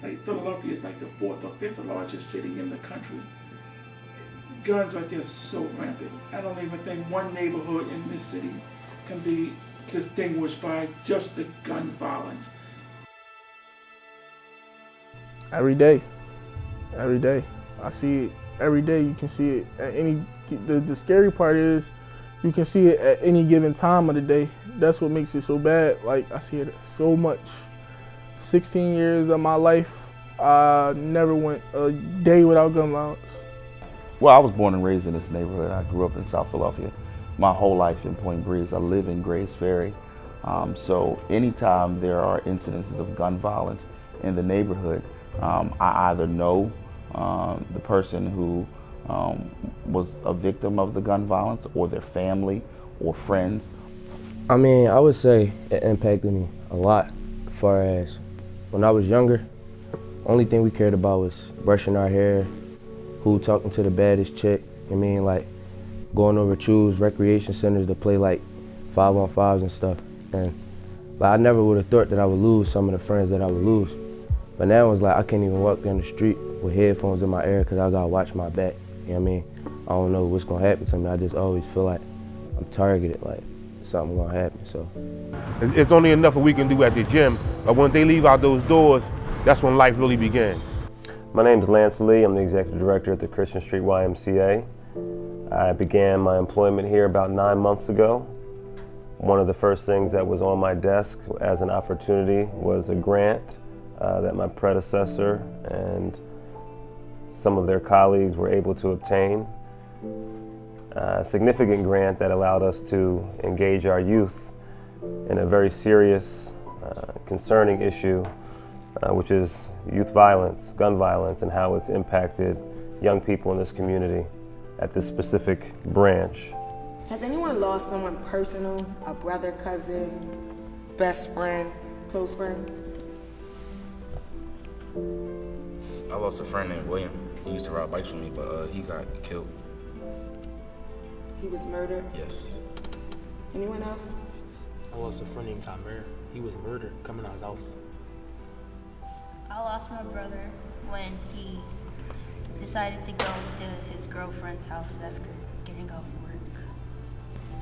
Like Philadelphia is like the fourth or fifth largest city in the country. Guns are just so rampant. I don't even think one neighborhood in this city can be distinguished by just the gun violence. Every day. I see it every day. You can see it at any, the scary part is you can see it at any given time of the day. That's what makes it so bad. Like, I see it so much. 16 years of my life, I never went a day without gun violence. Well, I was born and raised in this neighborhood. I grew up in South Philadelphia. My whole life in Point Breeze. I live in Grays Ferry. So anytime there are incidences of gun violence in the neighborhood, I either know the person who was a victim of the gun violence, or their family or friends. I mean, I would say it impacted me a lot as far as when I was younger. Only thing we cared about was brushing our hair, who talking to the baddest chick. I mean, like going over choose recreation centers to play like 5-on-5s and stuff. And like, I never would have thought that I would lose some of the friends that I would lose. But now it's like I can't even walk down the street with headphones in my ear because I gotta watch my back. You know what I mean? I don't know what's gonna happen to me. I just always feel like I'm targeted, like something gonna happen. So it's only enough that we can do at the gym, but when they leave out those doors, that's when life really begins. My name is Lance Lee. I'm the executive director at the Christian Street YMCA. I began my employment here about 9 months ago. One of the first things that was on my desk as an opportunity was a grant that my predecessor and some of their colleagues were able to obtain. A significant grant that allowed us to engage our youth in a very serious, concerning issue, which is youth violence, gun violence, and how it's impacted young people in this community at this specific branch. Has anyone lost someone personal, a brother, cousin, best friend, close friend? I lost a friend named William. He used to ride bikes with me, but he got killed. He was murdered? Yes. Anyone else? I lost a friend named Tymer. He was murdered coming out his house. I lost my brother when he decided to go to his girlfriend's house after getting off work.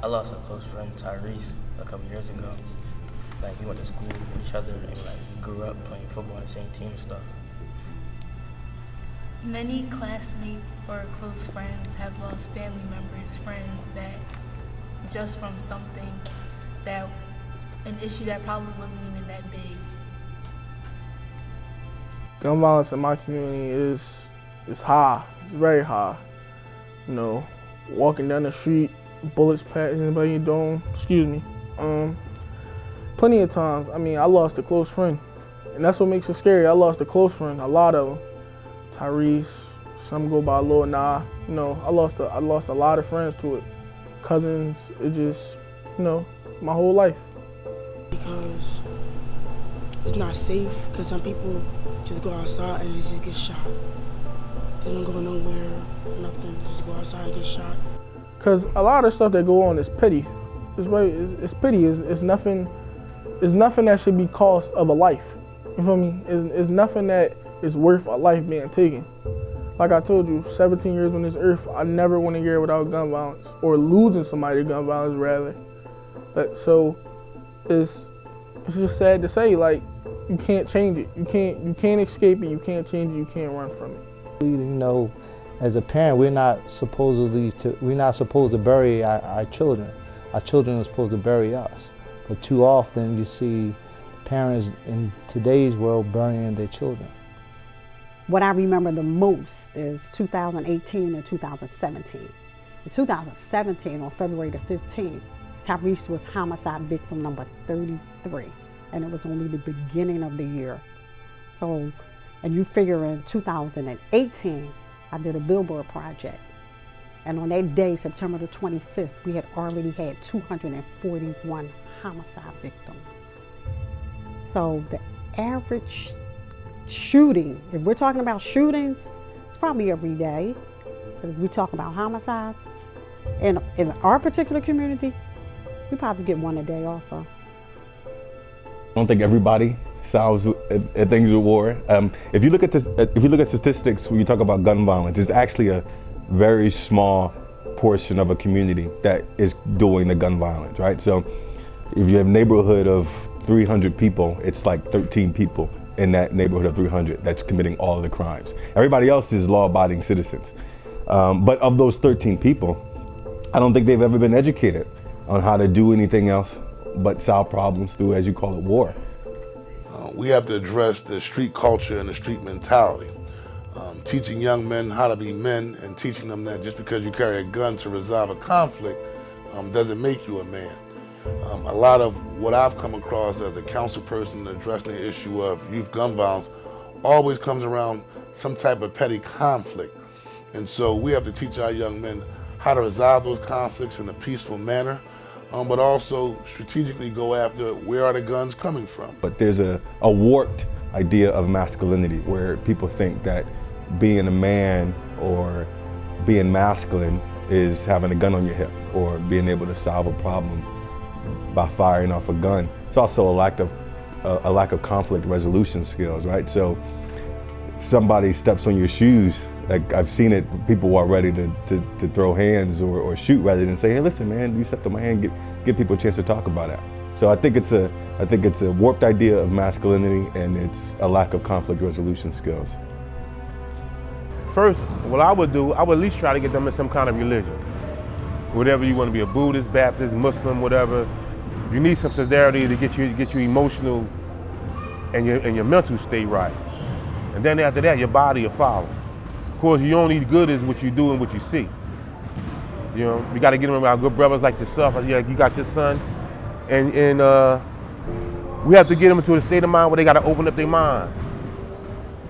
I lost a close friend, Tyrese, a couple years ago. Like, we went to school with each other and like we grew up playing football on the same team and stuff. Many classmates or close friends have lost family members, friends that just from something that, an issue that probably wasn't even that big. Gun violence in my community is high. It's very high. You know, walking down the street, bullets passing by your dome. Excuse me. Plenty of times. I mean, I lost a close friend, and that's what makes it scary. I lost a close friend, a lot of them. Tyrese, some go by Lil Nah. You know, I lost a lot of friends to it. Cousins. It just, you know, my whole life. Because it's not safe, because some people just go outside and they just get shot. They don't go nowhere, nothing, just go outside and get shot. Because a lot of stuff that go on is petty. It's petty. It's nothing that should be cost of a life. You feel me? It's nothing that is worth a life being taken. Like I told you, 17 years on this earth, I never went a year without gun violence, or losing somebody to gun violence rather. But so it's just sad to say, like, you can't change it. You can't escape it. You can't change it. You can't run from it. You know, as a parent, we're not supposed to bury our children. Our children are supposed to bury us. But too often you see parents in today's world burying their children. What I remember the most is 2018 and 2017. In 2017, on February the 15th, Tyrese was homicide victim number 33, and it was only the beginning of the year. So, and you figure in 2018, I did a billboard project. And on that day, September the 25th, we had already had 241 homicide victims. So the average shooting, if we're talking about shootings, it's probably every day. But if we talk about homicides, in our particular community, we probably get one a day also. I don't think everybody ourselves at things with war. If you look at statistics when you talk about gun violence, it's actually a very small portion of a community that is doing the gun violence, right? So if you have a neighborhood of 300 people, it's like 13 people in that neighborhood of 300 that's committing all of the crimes. Everybody else is law-abiding citizens. But of those 13 people, I don't think they've ever been educated on how to do anything else but solve problems through, as you call it, war. We have to address the street culture and the street mentality. Teaching young men how to be men and teaching them that just because you carry a gun to resolve a conflict doesn't make you a man. A lot of what I've come across as a council person addressing the issue of youth gun violence always comes around some type of petty conflict. And so we have to teach our young men how to resolve those conflicts in a peaceful manner, but also strategically go after where are the guns coming from. But there's a warped idea of masculinity where people think that being a man or being masculine is having a gun on your hip or being able to solve a problem by firing off a gun. It's also a lack of conflict resolution skills, right? So if somebody steps on your shoes, like I've seen it, people are ready to throw hands or shoot rather than say, hey, listen, man, you stepped on my hand, give people a chance to talk about it. So I think it's a warped idea of masculinity, and it's a lack of conflict resolution skills. First, what I would do, I would at least try to get them in some kind of religion. Whatever you want to be, a Buddhist, Baptist, Muslim, whatever. You need some sincerity to get you emotional and your mental state right. And then after that, your body will follow. Of course, you only good is what you do and what you see. You know, you got to get them around good brothers like yourself. Yeah, you got your son, and we have to get them into a state of mind where they got to open up their minds.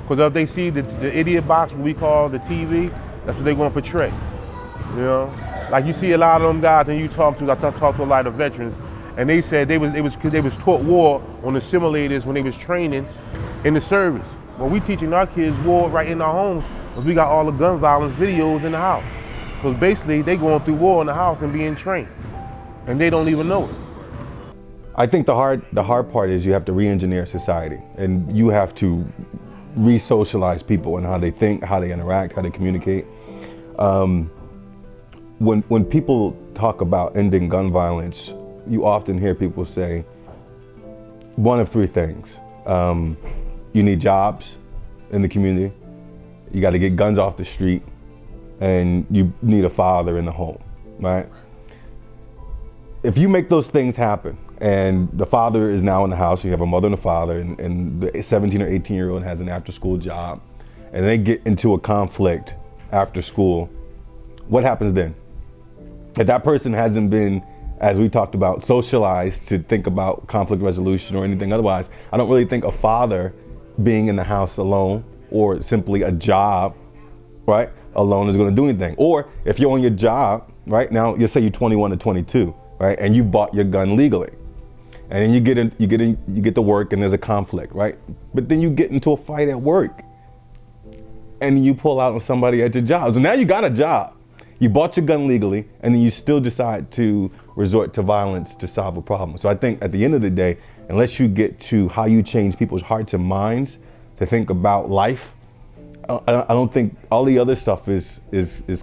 Because if they see the idiot box, what we call the TV, that's what they're going to portray. You know, like you see a lot of them guys, and you talk to a lot of veterans, and they said they was taught war on the simulators when they was training in the service. Well, we teaching our kids war right in our homes, because we got all the gun violence videos in the house. So basically, they going through war in the house and being trained, and they don't even know it. I think the hard part is you have to re-engineer society, and you have to re-socialize people and how they think, how they interact, how they communicate. When people talk about ending gun violence, you often hear people say one of three things. You need jobs in the community, you got to get guns off the street, and you need a father in the home, right? If you make those things happen, and the father is now in the house, you have a mother and a father, and the 17 or 18-year-old has an after-school job, and they get into a conflict after school, what happens then? If that person hasn't been, as we talked about, socialized to think about conflict resolution or anything otherwise, I don't really think a father being in the house alone or simply a job, right, alone is going to do anything. Or if you're on your job, right, now, you say you're 21 to 22, right, and you bought your gun legally. And then you get to work and there's a conflict, right? But then you get into a fight at work and you pull out on somebody at your job. So now you got a job. You bought your gun legally, and then you still decide to resort to violence to solve a problem. So I think at the end of the day, unless you get to how you change people's hearts and minds to think about life, I don't think all the other stuff is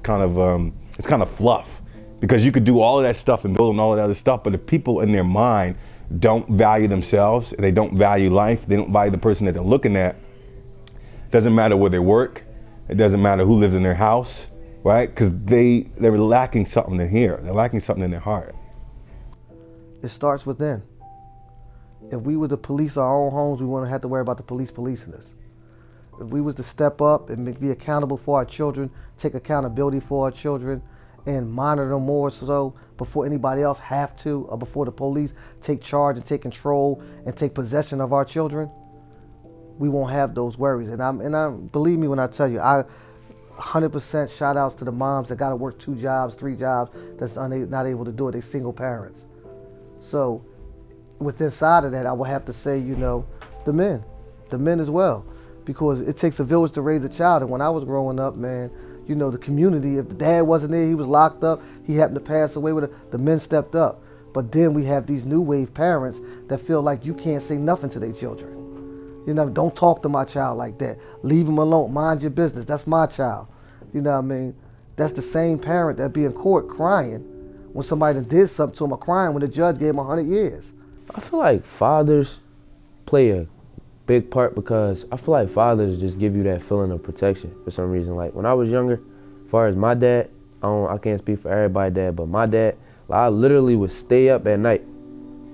kind of fluff, because you could do all of that stuff and build on all of that other stuff, but if people in their mind don't value themselves, they don't value life, they don't value the person that they're looking at, it doesn't matter where they work, it doesn't matter who lives in their house, right? Because they're lacking something in here, they're lacking something in their heart. It starts within. If we were to police our own homes, we wouldn't have to worry about the police policing us. If we was to step up and be accountable for our children, take accountability for our children, and monitor them more so before anybody else have to, or before the police take charge and take control and take possession of our children, we won't have those worries. And I believe me when I tell you, I 100% shout outs to the moms that got to work 2 jobs, 3 jobs, that's not able to do it. They single parents. So with inside of that, I would have to say, the men as well, because it takes a village to raise a child. And when I was growing up, man, the community, if the dad wasn't there, he was locked up, he happened to pass away with it, the men stepped up. But then we have these new wave parents that feel like you can't say nothing to their children. You know, don't talk to my child like that. Leave him alone. Mind your business. That's my child. You know what I mean? That's the same parent that be in court crying when somebody done did something to him, or crying when the judge gave him 100 years. I feel like fathers play a big part because I feel like fathers just give you that feeling of protection for some reason. Like when I was younger, as far as my dad, I can't speak for everybody's dad, but my dad, like, I literally would stay up at night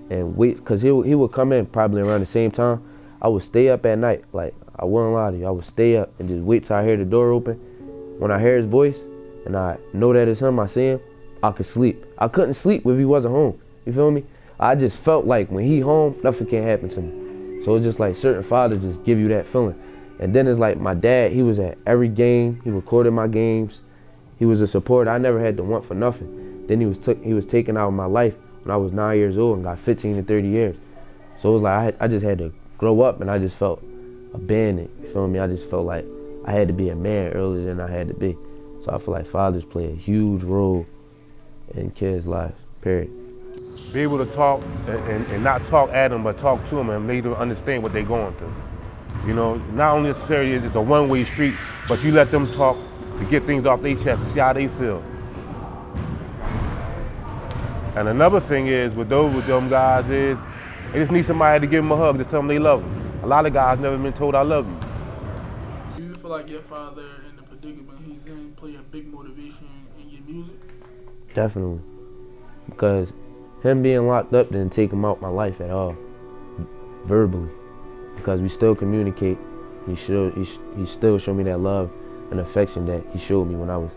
and wait, cause he would come in probably around the same time. I would stay up at night, like I wouldn't lie to you. I would stay up and just wait till I hear the door open. When I hear his voice and I know that it's him, I see him, I could sleep. I couldn't sleep if he wasn't home. You feel me? I just felt like when he home, nothing can happen to me. So it's just like certain fathers just give you that feeling. And then it's like my dad, he was at every game. He recorded my games. He was a supporter. I never had to want for nothing. Then he was taken out of my life when I was 9 years old and got 15 to 30 years. So it was like I just had to grow up, and I just felt abandoned. You feel me? I just felt like I had to be a man earlier than I had to be. So I feel like fathers play a huge role in kids' lives, period. Be able to talk and not talk at them, but talk to them and make them understand what they're going through. You know, not only necessarily it's a one-way street, but you let them talk to get things off their chest, to see how they feel. And another thing is, with them guys is, they just need somebody to give them a hug, just tell them they love them. A lot of guys never been told I love you. Do you feel like your father, in the predicament he's in, play a big motivation in your music? Definitely. Because him being locked up didn't take him out my life at all, verbally. Because we still communicate. He still showed me that love and affection that he showed me when I was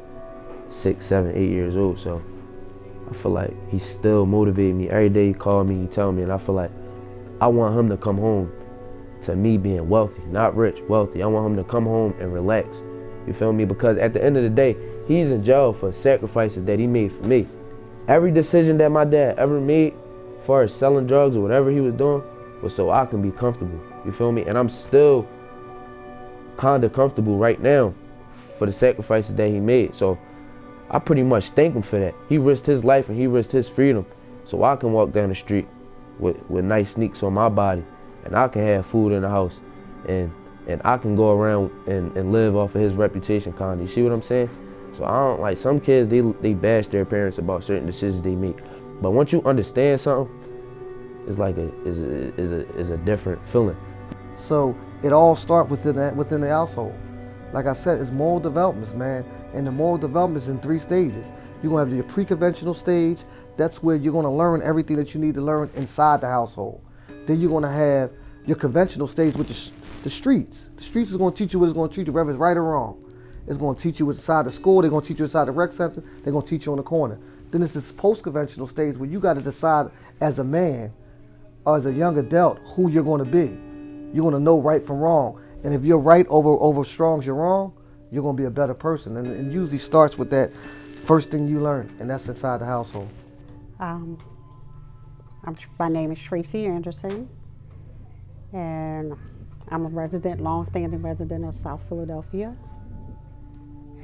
6, 7, 8 years old. So I feel like he still motivated me. Every day he called me, he tell me, and I feel like I want him to come home to me being wealthy, not rich, wealthy. I want him to come home and relax. You feel me? Because at the end of the day, he's in jail for sacrifices that he made for me. Every decision that my dad ever made, as far as selling drugs or whatever he was doing, was so I can be comfortable. You feel me? And I'm still kind of comfortable right now for the sacrifices that he made. So I pretty much thank him for that. He risked his life and he risked his freedom so I can walk down the street with nice sneaks on my body, and I can have food in the house, and I can go around and live off of his reputation kind of. You see what I'm saying? So I don't like, some kids, they bash their parents about certain decisions they make. But once you understand something, it's like a different feeling. So it all starts within the household. Like I said, it's moral developments, man. And the moral development is in 3 stages. You're gonna have your pre-conventional stage. That's where you're gonna learn everything that you need to learn inside the household. Then you're gonna have your conventional stage with the streets. The streets is gonna teach you what it's gonna teach you, whether it's right or wrong. It's gonna teach you inside the school. They're gonna teach you inside the rec center. They're gonna teach you on the corner. Then it's this post-conventional stage where you gotta decide as a man or as a young adult who you're gonna be. You're gonna know right from wrong. And if you're right over strong as you're wrong, you're gonna be a better person. And it usually starts with that first thing you learn, and that's inside the household. My name is Tracy Anderson, and I'm a long-standing resident of South Philadelphia.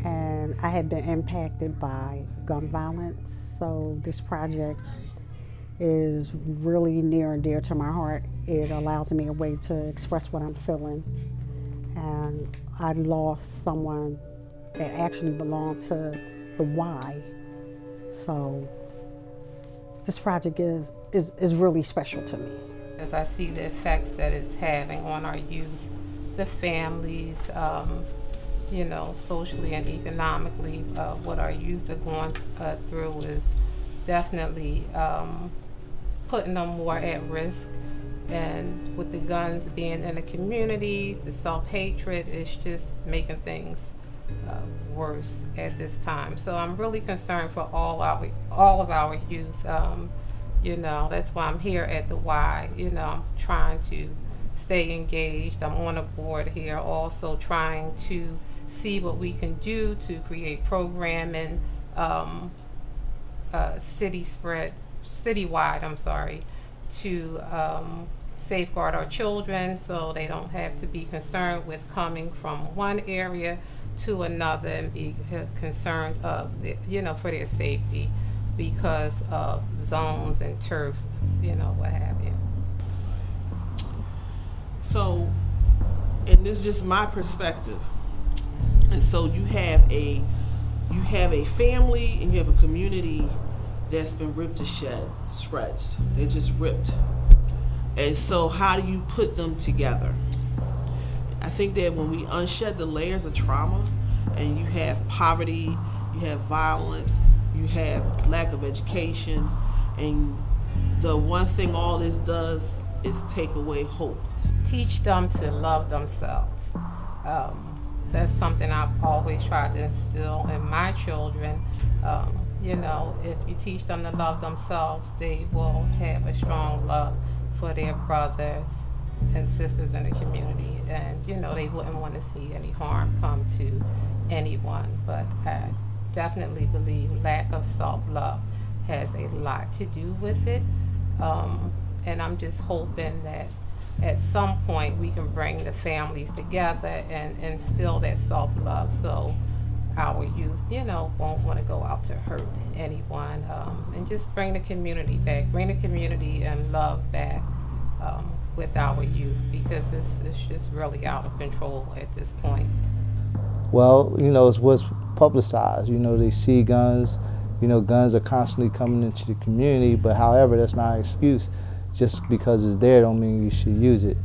And I had been impacted by gun violence, so this project is really near and dear to my heart. It allows me a way to express what I'm feeling. And I lost someone that actually belonged to the Y. So this project is really special to me. As I see the effects that it's having on our youth, the families, you know, socially and economically, what our youth are going through is definitely putting them more at risk. And with the guns being in the community, the self-hatred is just making things worse at this time. So I'm really concerned for all of our youth. You know, that's why I'm here at the Y. You know, I'm trying to stay engaged. I'm on a board here, also trying to see what we can do to create programming citywide, to safeguard our children so they don't have to be concerned with coming from one area to another and be concerned of for their safety because of zones and turfs, what have you. So and this is just my perspective. And so you have a family and you have a community that's been ripped to shreds. They're just ripped. And so how do you put them together? I think that when we unshed the layers of trauma, and you have poverty, you have violence, you have lack of education, and the one thing all this does is take away hope. Teach them to love themselves. That's something I've always tried to instill in my children. You know, if you teach them to love themselves, they will have a strong love for their brothers and sisters in the community. And, you know, they wouldn't want to see any harm come to anyone. But I definitely believe lack of self-love has a lot to do with it. And I'm just hoping that at some point we can bring the families together and instill that self-love so our youth, you know, won't want to go out to hurt anyone, and just bring the community back, bring the community and love back with our youth, because it's just really out of control at this point. Well, you know, it's what's publicized. You know, they see guns. You know, guns are constantly coming into the community, but however, that's not an excuse. Just because it's there don't mean you should use it.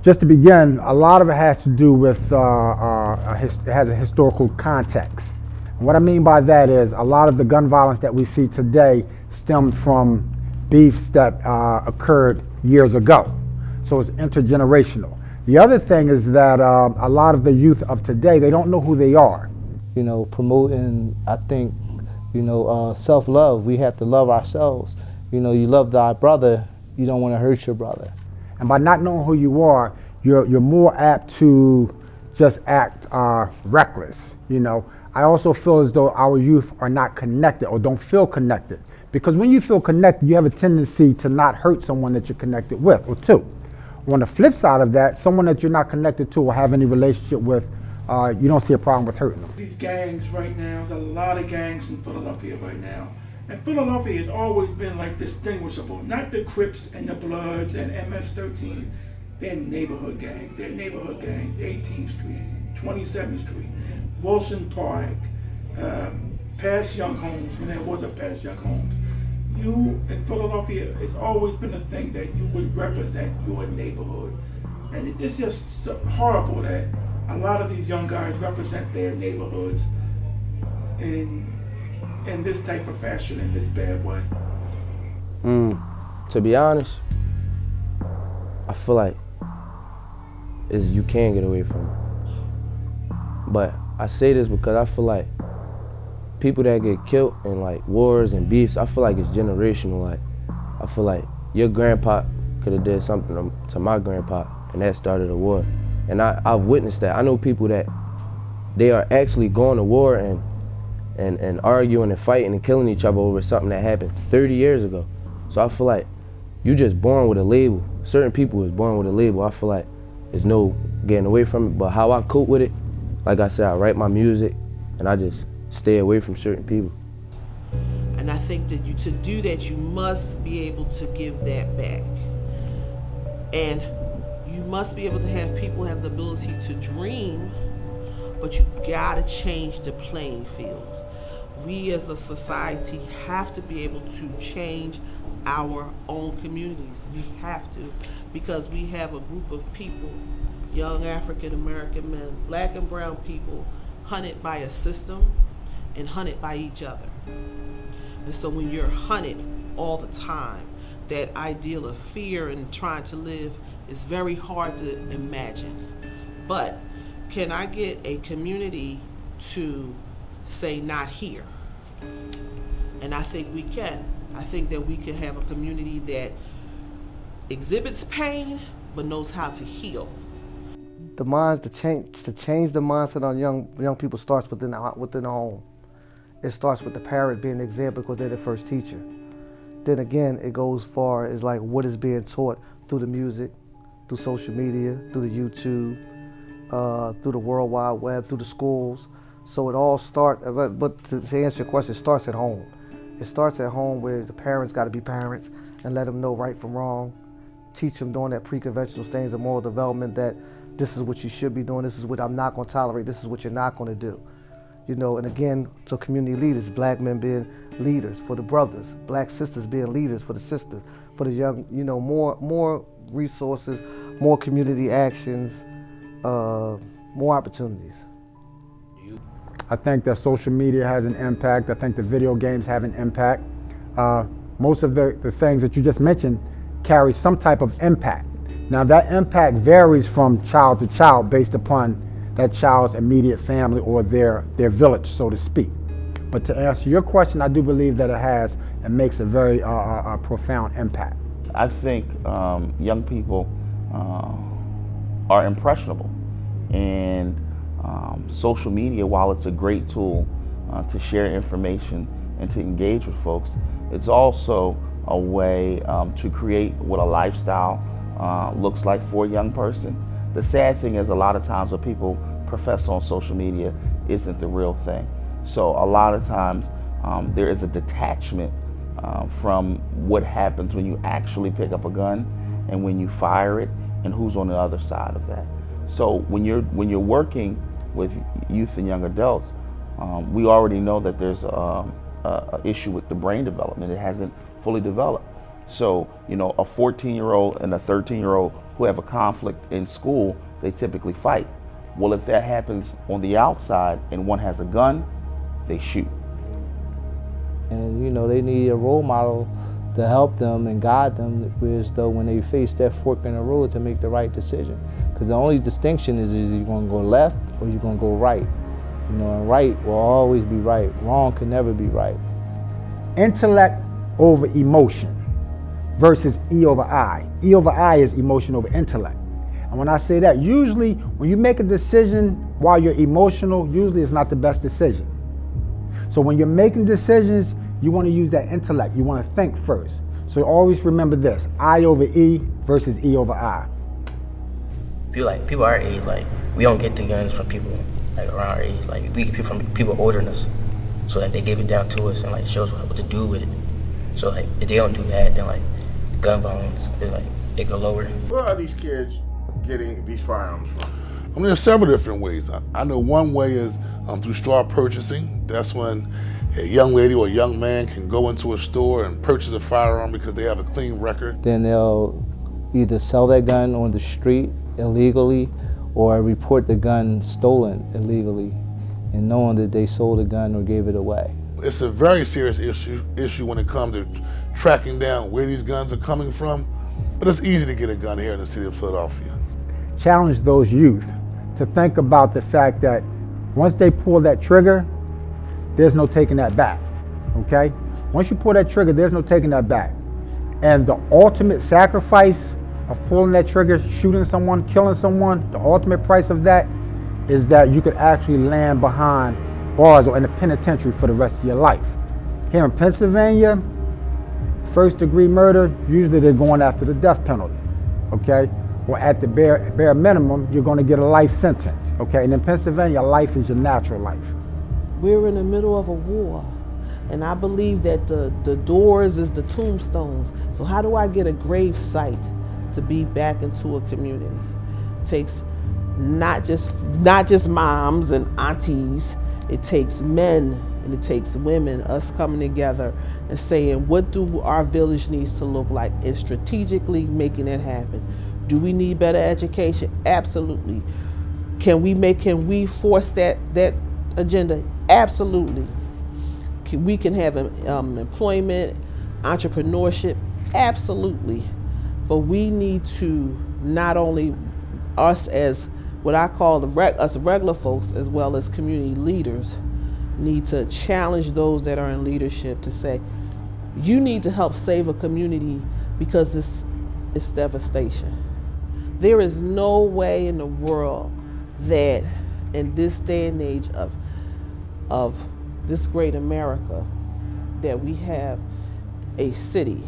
Just to begin, a lot of it has to do with, it has a historical context. And what I mean by that is a lot of the gun violence that we see today stemmed from beefs that occurred years ago. So it's intergenerational. The other thing is that a lot of the youth of today, they don't know who they are. You know, promoting, I think, you know, self-love. We have to love ourselves. You know, you love thy brother, you don't want to hurt your brother. And by not knowing who you are, you're more apt to just act reckless, you know. I also feel as though our youth are not connected or don't feel connected. Because when you feel connected, you have a tendency to not hurt someone that you're connected with or to. On the flip side of that, someone that you're not connected to or have any relationship with, you don't see a problem with hurting them. These gangs right now, there's a lot of gangs in Philadelphia right now. And Philadelphia has always been like distinguishable, not the Crips and the Bloods and MS-13. They're neighborhood gangs. They're neighborhood gangs. 18th Street, 27th Street, Wilson Park, past Young Homes, when there was a past Young Homes. You in Philadelphia, it's always been a thing that you would represent your neighborhood. And it's just so horrible that a lot of these young guys represent their neighborhoods in this type of fashion, in this bad way. To be honest, I feel like you can get away from it. But I say this because I feel like people that get killed in like wars and beefs, I feel like it's generational. Like, I feel like your grandpa could have did something to my grandpa and that started a war. And I've witnessed that. I know people that they are actually going to war and arguing and fighting and killing each other over something that happened 30 years ago. So I feel like you just born with a label. Certain people is born with a label. I feel like there's no getting away from it. But how I cope with it, like I said, I write my music and I just stay away from certain people. And I think that to do that, you must be able to give that back. And you must be able to have people have the ability to dream, but you gotta change the playing field. We as a society have to be able to change our own communities. We have to, because we have a group of people, young African American men, black and brown people, hunted by a system and hunted by each other. And so when you're hunted all the time, that ideal of fear and trying to live is very hard to imagine. But can I get a community to say not here? And I think we can. I think that we can have a community that exhibits pain but knows how to heal. The minds to change the mindset on young people starts within the home. It starts with the parent being the example because they're the first teacher. Then again, it goes far as like what is being taught through the music, through social media, through the YouTube, through the World Wide Web, through the schools. So it all starts, but to answer your question, it starts at home. It starts at home where the parents got to be parents and let them know right from wrong. Teach them during that pre-conventional stage of moral development that This is what you should be doing. This is what I'm not going to tolerate. This is what you're not going to do. You know, and again, so community leaders, black men being leaders for the brothers, black sisters being leaders for the sisters, for the young, you know, more resources, more community actions, more opportunities. I think that social media has an impact. I think the video games have an impact. Most of the things that you just mentioned carry some type of impact. Now that impact varies from child to child based upon that child's immediate family or their village, so to speak. But to answer your question, I do believe that it has and makes a very profound impact. I think young people are impressionable, and social media, while it's a great tool to share information and to engage with folks, it's also a way to create what a lifestyle looks like for a young person. The sad thing is a lot of times what people profess on social media isn't the real thing. So a lot of times there is a detachment from what happens when you actually pick up a gun and when you fire it and who's on the other side of that. So when you're working with youth and young adults, we already know that there's a issue with the brain development. It hasn't fully developed. So, you know, a 14-year-old and a 13-year-old who have a conflict in school, they typically fight. Well, if that happens on the outside and one has a gun, they shoot. And, you know, they need a role model to help them and guide them, whereas though when they face that fork in the road to make the right decision. Because the only distinction is you're going to go left or you're going to go right. You know, and right will always be right. Wrong can never be right. Intellect over emotion versus E over I. E over I is emotion over intellect. And when I say that, usually when you make a decision while you're emotional, usually it's not the best decision. So when you're making decisions, you want to use that intellect. You want to think first. So always remember this, I over E versus E over I. People our age, like, we don't get the guns from people like around our age. Like, we get from people older than us. So like they give it down to us and like show us what to do with it. So like if they don't do that, then like gun violence, it go lower. Where are these kids getting these firearms from? I mean, there's several different ways. I know one way is through straw purchasing. That's when a young lady or a young man can go into a store and purchase a firearm because they have a clean record. Then they'll either sell that gun on the street illegally or report the gun stolen illegally and knowing that they sold a gun or gave it away. It's a very serious issue when it comes to tracking down where these guns are coming from, but it's easy to get a gun here in the city of Philadelphia. Challenge those youth to think about the fact that once they pull that trigger, there's no taking that back, okay? Once you pull that trigger, there's no taking that back. And the ultimate sacrifice of pulling that trigger, shooting someone, killing someone, the ultimate price of that is that you could actually land behind bars or in a penitentiary for the rest of your life. Here in Pennsylvania, first-degree murder, usually they're going after the death penalty, okay? Or at the bare minimum, you're going to get a life sentence, okay? And in Pennsylvania, life is your natural life. We're in the middle of a war, and I believe that the doors is the tombstones. So how do I get a grave site to be back into a community? It takes not just moms and aunties. It takes men and it takes women, us coming together and saying, what do our village needs to look like, and strategically making it happen. Do we need better education? Absolutely. Can we force that agenda? Absolutely. We can have employment, entrepreneurship? Absolutely. But we need to, not only us as what I call us regular folks, as well as community leaders, need to challenge those that are in leadership to say, you need to help save a community because it's devastation. There is no way in the world that in this day and age of this great America that we have a city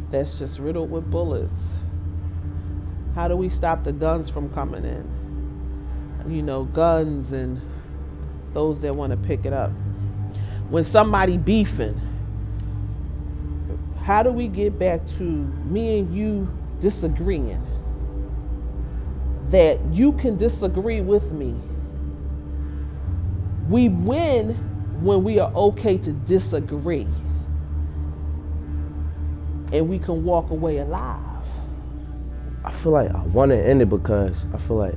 that's just riddled with bullets. How do we stop the guns from coming in? You know, guns and those that want to pick it up. When somebody beefing, how do we get back to me and you disagreeing? that you can disagree with me. We win when we are okay to disagree. And we can walk away alive. I feel like I want to end it because I feel like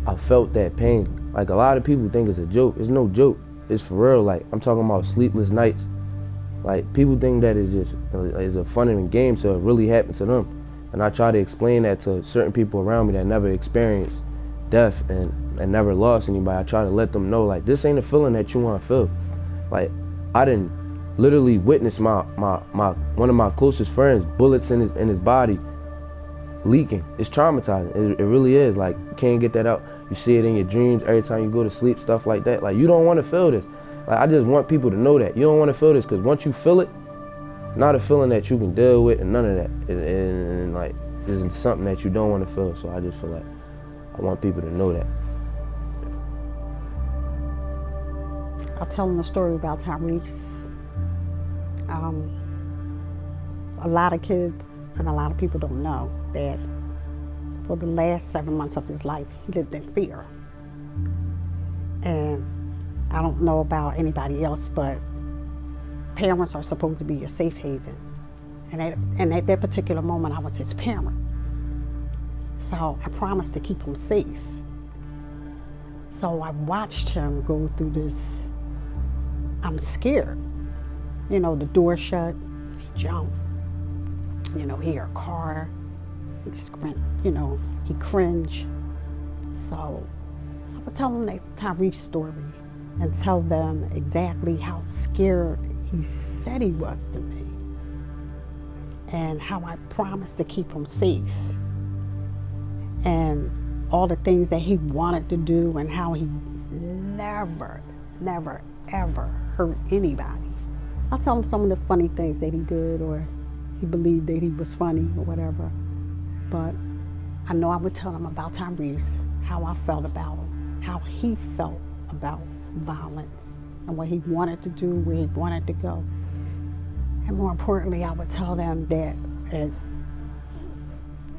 I felt that pain. Like a lot of people think it's a joke. It's no joke. It's for real. Like I'm talking about sleepless nights. Like people think that it's just it's a fun and game till it really happens to them. And I try to explain that to certain people around me that never experienced death and never lost anybody. I try to let them know like this ain't a feeling that you want to feel. Like I didn't literally witness my one of my closest friends, bullets in his body leaking. It's traumatizing. It really is. Like you can't get that out. You see it in your dreams every time you go to sleep, stuff like that. Like you don't want to feel this. Like I just want people to know that you don't want to feel this because once you feel it, not a feeling that you can deal with and none of that. And like it's something that you don't want to feel. So I just feel like I want people to know that. I'll tell them the story about Tyrese. A lot of kids and a lot of people don't know that for the last 7 months of his life, he lived in fear. And I don't know about anybody else, but parents are supposed to be your safe haven. And at that particular moment, I was his parent. So I promised to keep him safe. So I watched him go through this, I'm scared. You know, the door shut, he jumped. You know, he heard a car, he cringed. So I would tell them that Tyrese's story and tell them exactly how scared he said he was to me and how I promised to keep him safe and all the things that he wanted to do and how he never, ever hurt anybody. I'll tell him some of the funny things that he did or he believed that he was funny or whatever. But I know I would tell him about Tyrese, how I felt about him, how he felt about violence and what he wanted to do, where he wanted to go. And more importantly, I would tell them that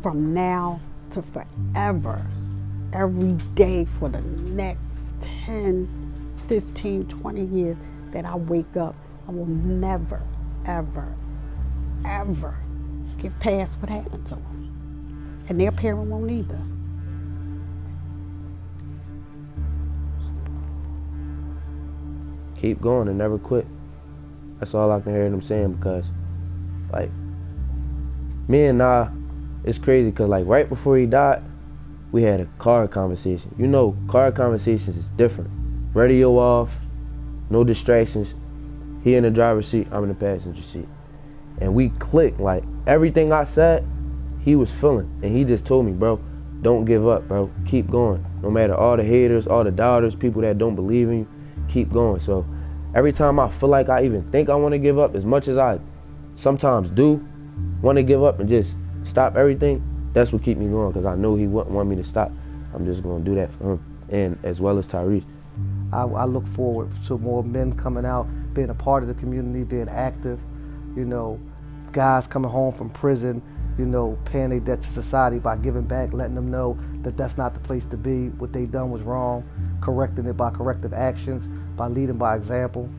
from now to forever, every day for the next 10, 15, 20 years that I wake up, I will never, ever get past what happened to them. And their parent won't either. Keep going and never quit. That's all I can hear them saying because, like, me and Nah, it's crazy because, like, right before he died, we had a car conversation. You know, car conversations is different. Radio off, no distractions. He in the driver's seat, I'm in the passenger seat. And we clicked, like, everything I said, he was feeling. And he just told me, bro, don't give up, bro. Keep going. No matter all the haters, all the doubters, people that don't believe in you, keep going. So every time I feel like I even think I want to give up, as much as I sometimes do want to give up and just stop everything, that's what keeps me going because I know he wouldn't want me to stop. I'm just going to do that for him and as well as Tyrese. I look forward to more men coming out, being a part of the community, being active, you know, guys coming home from prison, you know, paying their debt to society by giving back, letting them know that that's not the place to be, what they done was wrong, correcting it by corrective actions, by leading by example.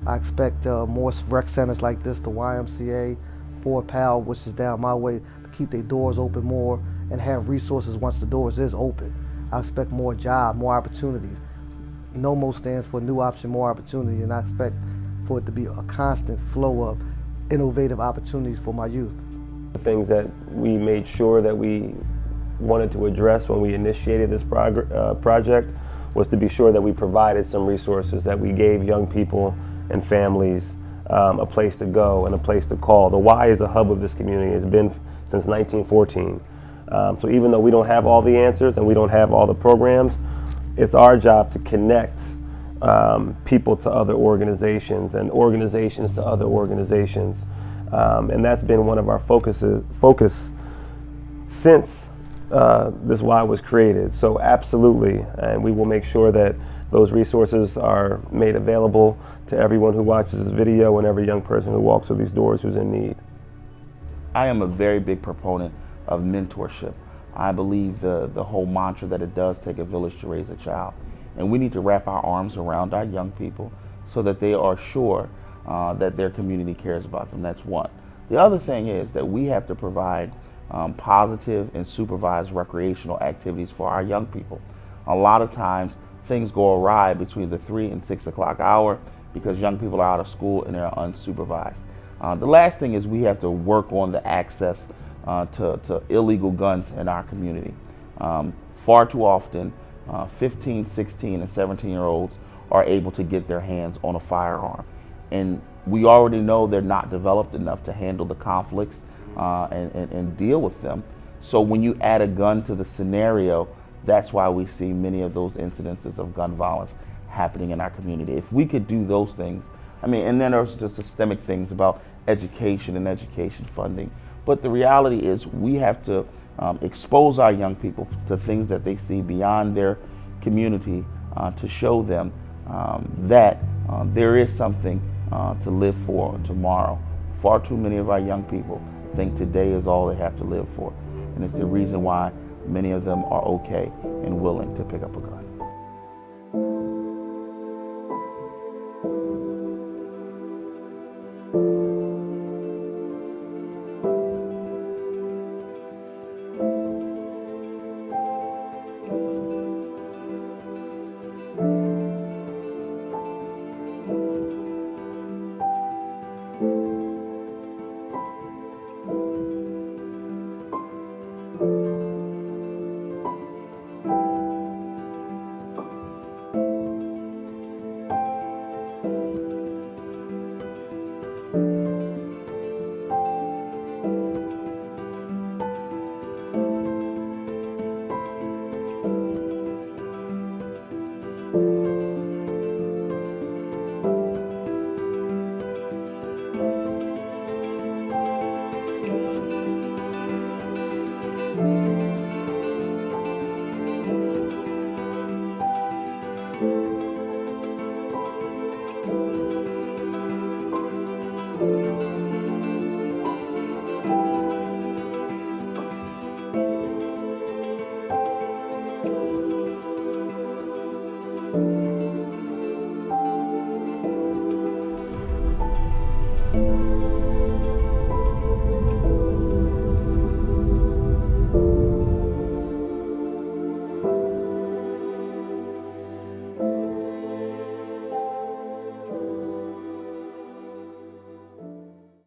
I expect more rec centers like this, the YMCA, Fort Powell, which is down my way, to keep their doors open more and have resources once the doors is open. I expect more job, more opportunities. NOMO stands for New Option, More Opportunity, and I expect for it to be a constant flow of innovative opportunities for my youth. The things that we made sure that we wanted to address when we initiated this project was to be sure that we provided some resources, that we gave young people and families a place to go and a place to call. The Y is a hub of this community. It's been since 1914. So even though we don't have all the answers and we don't have all the programs, it's our job to connect people to other organizations and organizations to other organizations. And that's been one of our focus since this Y was created. So absolutely, and we will make sure that those resources are made available to everyone who watches this video and every young person who walks through these doors who's in need. I am a very big proponent of mentorship. I believe the whole mantra that it does take a village to raise a child. And we need to wrap our arms around our young people so that they are sure that their community cares about them. That's one. The other thing is that we have to provide positive and supervised recreational activities for our young people. A lot of times things go awry between the 3 and 6 o'clock hour because young people are out of school and they're unsupervised. The last thing is we have to work on the access to illegal guns in our community. Far too often, 15, 16, and 17-year-olds are able to get their hands on a firearm. And we already know they're not developed enough to handle the conflicts and deal with them. So when you add a gun to the scenario, that's why we see many of those incidences of gun violence happening in our community. If we could do those things, I mean, and then there's the systemic things about education and education funding. But the reality is we have to expose our young people to things that they see beyond their community to show them that there is something to live for tomorrow. Far too many of our young people think today is all they have to live for. And it's the reason why many of them are okay and willing to pick up a gun.